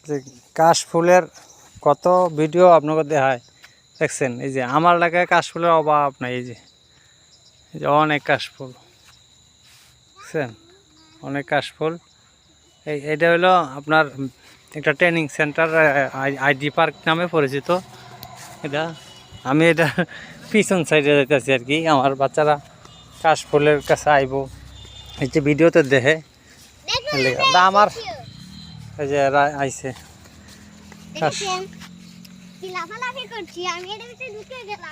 যে কাশফুলের কত ভিডিও আপনাকে দেখায় দেখছেন। এই যে আমার এলাকায় কাশফুলের অভাব নাই। এই যে অনেক কাশফুল দেখছেন, অনেক কাশফুল। এইটা হলো আপনার একটা ট্রেনিং সেন্টার, আইডি পার্ক নামে পরিচিত এটা। আমি এটা পিছন সাইডে যাইতেছি আর কি। আমার বাচ্চারা কাশফুলের কাছে আইব, এই যে ভিডিওতে দেখে আমার এই যে আইছে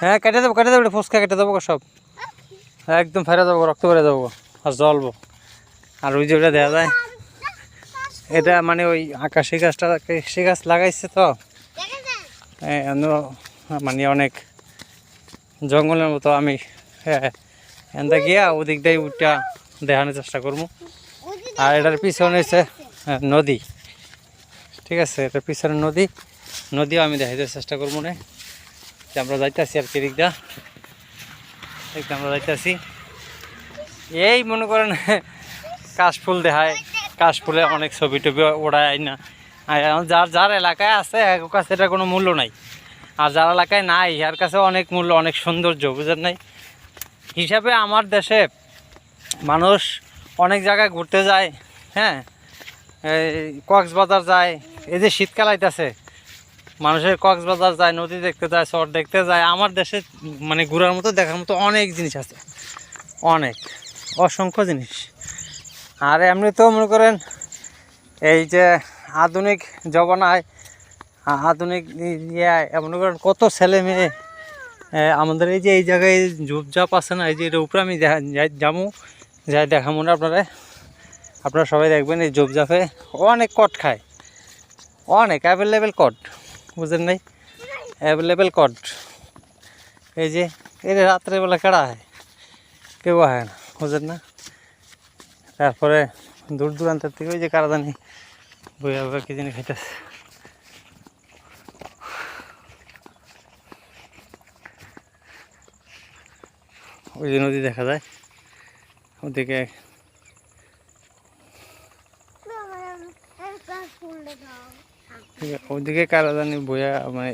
হ্যাঁ কেটে দেবো ফুচকা কেটে দেবো সব একদম ফেরে দেবো, রক্ত করে দেবো আর জ্বলবো। আর ওই যে ওটা দেখা যায় এটা মানে ওই আকাশি গাছটা, আকাশি গাছ লাগাইছে তো মানে অনেক জঙ্গলের মতো। আমি এনটা গিয়া ওদিক দিয়ে উঠটা দেখানোর চেষ্টা করবো। আর এটার পিছনে হচ্ছে নদী, ঠিক আছে, এটার পিছনে নদীও আমি দেখাইতে চেষ্টা করবো না। যে আমরা যাইতেছি আর কি দিকটা আমরা যাইতেছি। এই মনে করেন কাশফুল দেখায়, কাশফুলে অনেক ছবি টবি ওড়ায় না। যার যার এলাকায় আছে এর কাছে এটার কোনো মূল্য নাই, আর যার এলাকায় নাই এর কাছে অনেক মূল্য, অনেক সৌন্দর্য, বুঝেন নাই হিসাবে। আমার দেশে মানুষ অনেক জায়গায় ঘুরতে যায়, হ্যাঁ, এই কক্সবাজার যায়। এই যে শীতকাল আইতেছে, মানুষের কক্সবাজার যায়, নদী দেখতে যায়, শহর দেখতে যায়। আমার দেশে মানে ঘোরার মতো, দেখার মতো অনেক জিনিস আছে, অনেক অসংখ্য জিনিস। আর এমনি তো মনে করেন এই যে আধুনিক জমানায়, আধুনিক মনে করেন কত ছেলে মেয়ে আমাদের এই যে এই জায়গায় ঝুপঝাপ আছে না, এই যে এটার উপরে আমি যাবো, যাই দেখা মনে আপনারা সবাই দেখবেন। এই ঝোপঝাপে অনেক কট খায়, অনেক অ্যাভেলেবেল কট, বুঝলেন নাই, অ্যাভেলেবেল কট। এই যে এই রাত্রেবেলা কেডা হয়, কেউ হয় না, বুঝলেন না। তারপরে দূর দূরান্তের থেকে ওই যে কারা জানি বইয়া বইয়া কি জানি খাইতেছে। ওই যে নদী দেখা যায় ওদিকে, ওইদিকে কারা জানি বইয়া মানে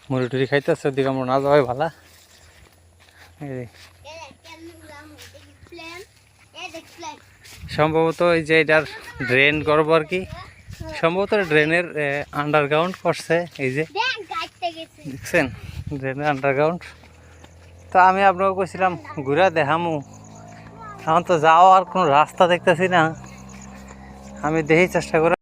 মুড়ি টুড়ি খাইতেছে। ওদিকে আমরা না যাওয়াই ভালো। সম্ভবত এই যে এটার ড্রেন করবো আর কি, সম্ভবত ড্রেনের আন্ডারগ্রাউন্ড করছে। এই যে দেখছেন ড্রেনের আন্ডারগ্রাউন্ড। তো আমি আপনাকে কইছিলাম ঘুরে দেখামু, এখন তো যাওয়ার কোনো রাস্তা দেখতেছি না। আমি দেখি চেষ্টা করে